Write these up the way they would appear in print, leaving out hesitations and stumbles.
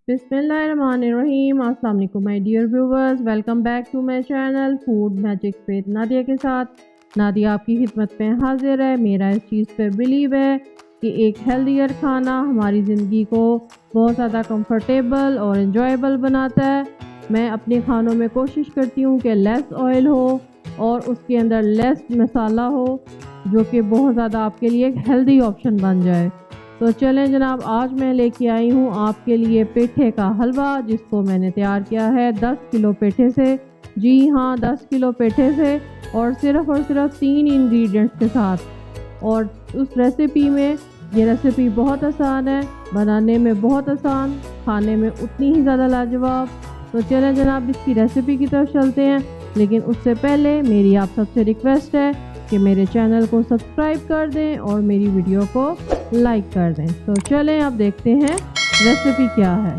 बिस्मिल्लाहिर्रहमानिर्रहीम। अस्सलाम वालेकुम my dear viewers, welcome back to my channel food magic with Nadia के साथ। नादिया आपकी खिदमत में हाजिर है। मेरा इस चीज़ पे बिलीव है कि एक हेल्दियर खाना हमारी ज़िंदगी को बहुत ज़्यादा कंफर्टेबल और इन्जॉयबल बनाता है। मैं अपने खानों में कोशिश करती हूँ कि लेस ऑयल हो और उसके अंदर लेस मसाला हो, जो कि बहुत ज़्यादा आपके लिए एक हेल्दी ऑप्शन बन जाए। तो चलें जनाब, आज मैं लेके आई हूँ आपके लिए पेठे का हलवा, जिसको मैंने तैयार किया है 10 किलो पेठे से। जी हाँ, 10 किलो पेठे से और सिर्फ 3 इंग्रेडिएंट्स के साथ। और उस रेसिपी में, ये रेसिपी बहुत आसान है, बनाने में बहुत आसान, खाने में उतनी ही ज़्यादा लाजवाब। तो चलें जनाब, इसकी रेसिपी की तरफ चलते हैं। लेकिन उससे पहले मेरी आप सबसे रिक्वेस्ट है कि मेरे चैनल को सब्सक्राइब कर दें और मेरी वीडियो को लाइक कर दें। तो चलें अब देखते हैं रेसिपी क्या है।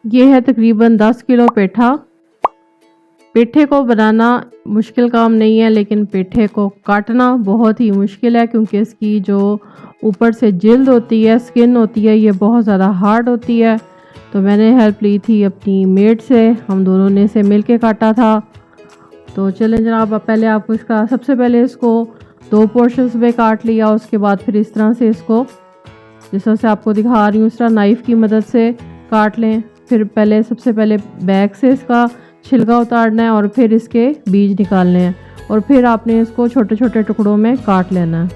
ये है तकरीबन 10 किलो पेठा। पेठे को बनाना मुश्किल काम नहीं है, लेकिन पेठे को काटना बहुत ही मुश्किल है, क्योंकि इसकी जो ऊपर से जिल्द होती है, स्किन होती है, ये बहुत ज़्यादा हार्ड होती है। तो मैंने हेल्प ली थी अपनी मेड से, हम दोनों ने इसे मिल के काटा था। तो चलें जनाब, पहले आपको इसका सबसे पहले इसको 2 पोर्शंस में काट लिया। उसके बाद फिर इस तरह से इसको, जिस तरह से आपको दिखा रही हूँ, इस तरह नाइफ़ की मदद से काट लें। फिर पहले सबसे पहले बैक से इसका छिलका उतारना है और फिर इसके बीज निकालने हैं, और फिर आपने इसको छोटे छोटे टुकड़ों में काट लेना है।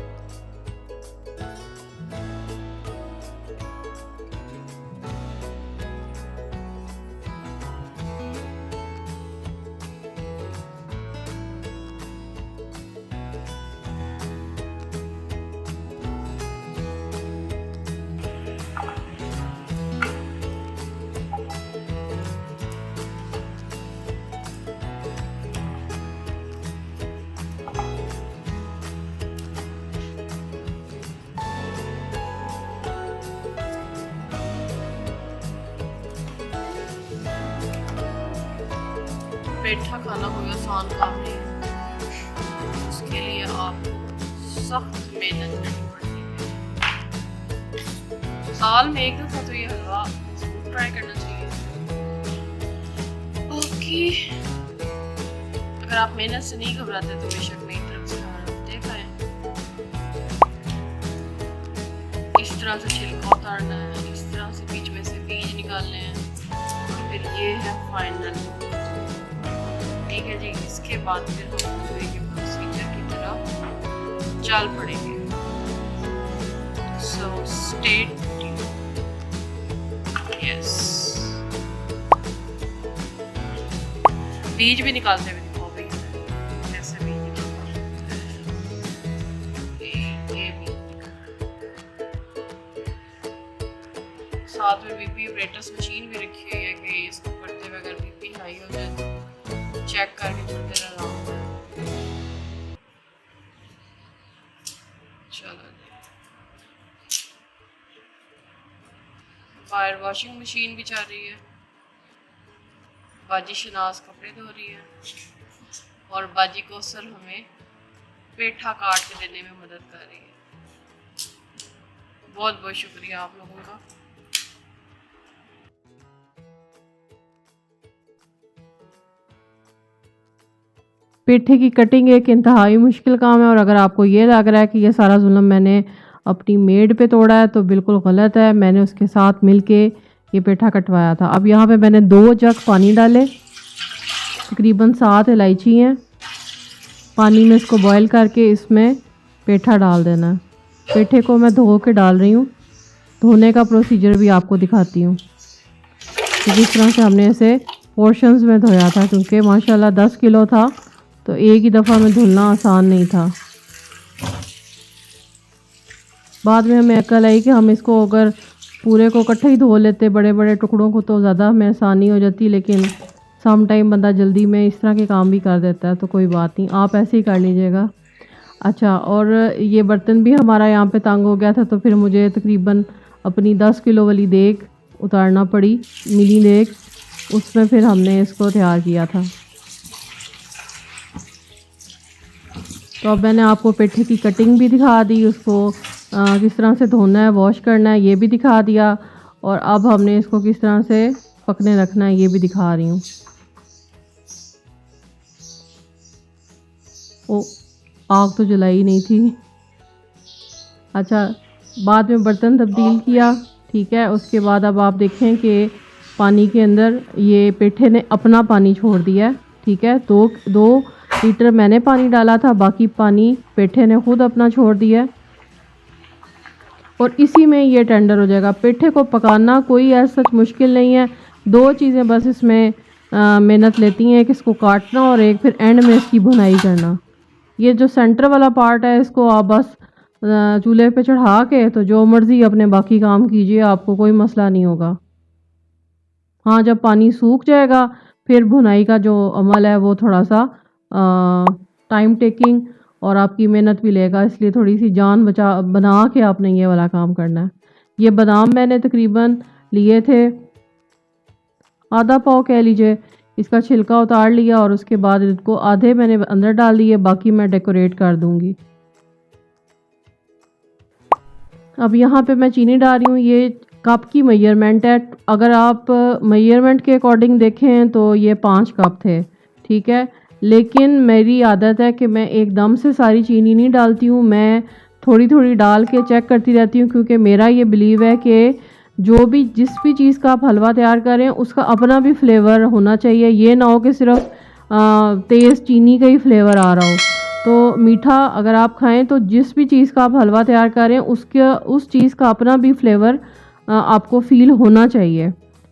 पेठा खाना कोई आसान काम नहीं है, उसके लिए आपको सख्त मेहनत करनी पड़ती है। साल में एक दफ़ा तो ये हलवा ट्राई करना चाहिए। बाकी अगर आप मेहनत से नहीं घबराते तो बेशक मेरी तरफ से देखा है। इस तरह से छिलका उतारना है, इस तरह से बीच में से बीज निकालने हैं, और फिर ये है फाइनल। ठीक है जी, इसके बाद फिर हम पूरे के प्रोसीजर की तरह चल पड़ेंगे। So stay tuned. यस, बीज भी निकालते हुए दिखाओ भैया, ऐसे बीज निकालते हैं। साथ में बीपी ऑपरेटर्स मशीन भी रखी हुई है कि इसको करते हुए अगर बीपी हाई हो जाए तो चेक करके करते रहना। चलो, बाहर वॉशिंग मशीन भी चल रही है, बाजी शनाज कपड़े धो रही है, और बाजी कौसर हमें पेठा काट के देने में मदद कर रही है। बहुत बहुत शुक्रिया आप लोगों का। पेठे की कटिंग एक इंतहाई मुश्किल काम है, और अगर आपको ये लग रहा है कि ये सारा जुल्म मैंने अपनी मेड पे तोड़ा है तो बिल्कुल गलत है। मैंने उसके साथ मिलके ये पेठा कटवाया था। अब यहाँ पे मैंने 2 जग पानी डाले, तकरीबन 7 इलायची हैं। पानी में इसको बॉयल करके इसमें पेठा डाल देना है। पेठे को मैं धो के डाल रही हूँ, धोने का प्रोसीजर भी आपको दिखाती हूँ। जिस तरह से हमने इसे पोर्शंस में धोया था, क्योंकि माशाल्लाह 10 किलो था तो एक ही दफ़ा में धुलना आसान नहीं था। बाद में हमें अक्ल आई कि हम इसको अगर पूरे को इकट्ठे ही धो लेते, बड़े बड़े टुकड़ों को, तो ज़्यादा हमें आसानी हो जाती। लेकिन सम टाइम बंदा जल्दी में इस तरह के काम भी कर देता है, तो कोई बात नहीं, आप ऐसे ही कर लीजिएगा। अच्छा, और ये बर्तन भी हमारा यहाँ पे तंग हो गया था, तो फिर मुझे तकरीबन अपनी 10 किलो वाली देग उतारना पड़ी, मिनी देग, उसमें फिर हमने इसको तैयार किया था। तो अब मैंने आपको पेठे की कटिंग भी दिखा दी, उसको किस तरह से धोना है, वॉश करना है, ये भी दिखा दिया। और अब हमने इसको किस तरह से पकने रखना है, ये भी दिखा रही हूँ। ओ, आग तो जलाई नहीं थी। अच्छा, बाद में बर्तन तब्दील किया, ठीक है। उसके बाद अब आप देखें कि पानी के अंदर ये पेठे ने अपना पानी छोड़ दिया, ठीक है। दो लीटर मैंने पानी डाला था, बाकी पानी पेठे ने खुद अपना छोड़ दिया, और इसी में ये टेंडर हो जाएगा। पेठे को पकाना कोई ऐसा मुश्किल नहीं है, 2 चीज़ें बस इसमें मेहनत लेती हैं, एक इसको काटना और एक फिर एंड में इसकी भुनाई करना। ये जो सेंटर वाला पार्ट है, इसको आप बस चूल्हे पे चढ़ा के तो जो मर्ज़ी अपने बाकी काम कीजिए, आपको कोई मसला नहीं होगा। हाँ, जब पानी सूख जाएगा फिर भुनाई का जो अमल है वो थोड़ा सा टाइम टेकिंग और आपकी मेहनत भी लेगा, इसलिए थोड़ी सी जान बना के आपने ये वाला काम करना है। ये बादाम मैंने तकरीबन लिए थे आधा पाव कह लीजिए, इसका छिलका उतार लिया और उसके बाद इसको आधे मैंने अंदर डाल दिए, बाकी मैं डेकोरेट कर दूंगी। अब यहाँ पे मैं चीनी डाल रही हूँ, ये कप की मेजरमेंट है। अगर आप मेजरमेंट के अकॉर्डिंग देखें तो ये 5 कप थे, ठीक है। लेकिन मेरी आदत है कि मैं एकदम से सारी चीनी नहीं डालती हूँ, मैं थोड़ी थोड़ी डाल के चेक करती रहती हूँ, क्योंकि मेरा ये बिलीव है कि जिस भी चीज़ का आप हलवा तैयार करें उसका अपना भी फ्लेवर होना चाहिए। ये ना हो कि सिर्फ तेज़ चीनी का ही फ्लेवर आ रहा हो। तो मीठा अगर आप खाएं तो जिस भी चीज़ का आप हलवा तैयार करें उस चीज़ का अपना भी फ्लेवर आपको फील होना चाहिए,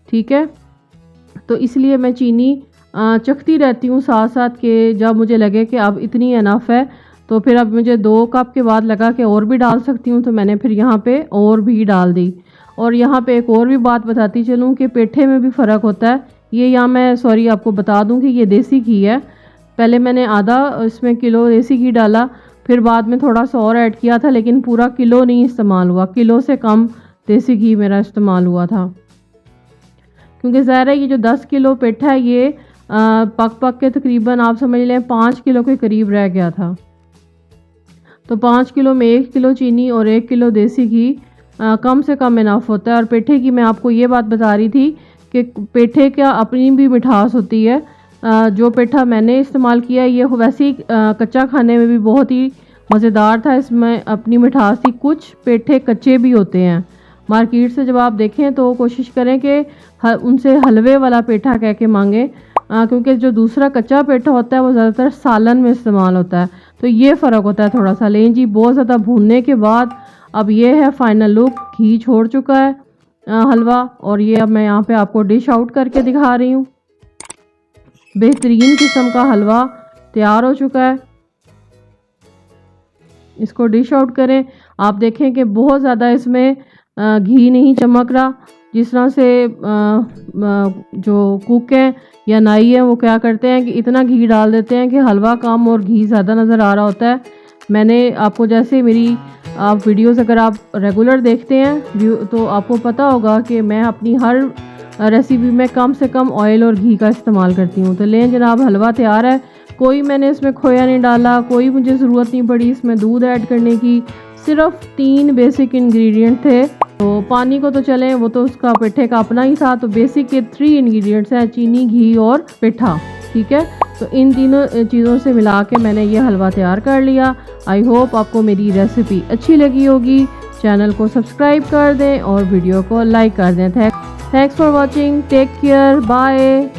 ठीक है। तो इसलिए मैं चीनी चखती रहती हूँ साथ साथ, कि जब मुझे लगे कि अब इतनी इनफ है, तो फिर अब मुझे 2 कप के बाद लगा कि और भी डाल सकती हूँ, तो मैंने फिर यहाँ पे और भी डाल दी। और यहाँ पे एक और भी बात बताती चलूँ कि पेठे में भी फ़र्क होता है। ये यहाँ मैं आपको बता दूँ कि ये देसी घी है। पहले मैंने आधा इसमें किलो देसी घी डाला, फिर बाद में थोड़ा सा और ऐड किया था, लेकिन पूरा किलो नहीं इस्तेमाल हुआ, किलो से कम देसी घी मेरा इस्तेमाल हुआ था। क्योंकि ज़ाहिर है ये जो 10 किलो पेठा है ये पक के तकरीबन आप समझ लें 5 किलो के करीब रह गया था। तो 5 किलो में 1 किलो चीनी और 1 किलो देसी घी कम से कम इनफ होता है। और पेठे की मैं आपको ये बात बता रही थी कि पेठे का अपनी भी मिठास होती है। जो पेठा मैंने इस्तेमाल किया ये वैसे ही कच्चा खाने में भी बहुत ही मज़ेदार था, इसमें अपनी मिठास थी। कुछ पेठे कच्चे भी होते हैं, मार्केट से जब आप देखें तो कोशिश करें कि उनसे हलवे वाला पेठा कह के मांगें, क्योंकि जो दूसरा कच्चा पेठा होता है वो ज़्यादातर सालन में इस्तेमाल होता है। तो ये फ़र्क होता है थोड़ा सा। लेकिन जी बहुत ज़्यादा भूनने के बाद अब ये है फाइनल लुक, घी छोड़ चुका है हलवा, और ये अब मैं यहाँ पे आपको डिश आउट करके दिखा रही हूँ। बेहतरीन किस्म का हलवा तैयार हो चुका है। इसको डिश आउट करें, आप देखें कि बहुत ज़्यादा इसमें घी नहीं चमक रहा। जिस तरह से जो कुक हैं या नाई है वो क्या करते हैं कि इतना घी डाल देते हैं कि हलवा कम और घी ज़्यादा नज़र आ रहा होता है। मैंने आपको जैसे मेरी आप वीडियोस अगर आप रेगुलर देखते हैं तो आपको पता होगा कि मैं अपनी हर रेसिपी में कम से कम ऑयल और घी का इस्तेमाल करती हूँ। तो लें जनाब, हलवा तैयार है। कोई मैंने इसमें खोया नहीं डाला, कोई मुझे ज़रूरत नहीं पड़ी इसमें दूध ऐड करने की। सिर्फ 3 बेसिक इंग्रेडिएंट थे। तो पानी को तो चलें, वो तो उसका पेठे का अपना ही था। तो बेसिक के 3 इंग्रेडिएंट्स हैं, चीनी, घी और पेठा, ठीक है। तो इन तीनों चीज़ों से मिला के मैंने ये हलवा तैयार कर लिया। आई होप आपको मेरी रेसिपी अच्छी लगी होगी। चैनल को सब्सक्राइब कर दें और वीडियो को लाइक कर दें। Thanks for watching, take care, bye.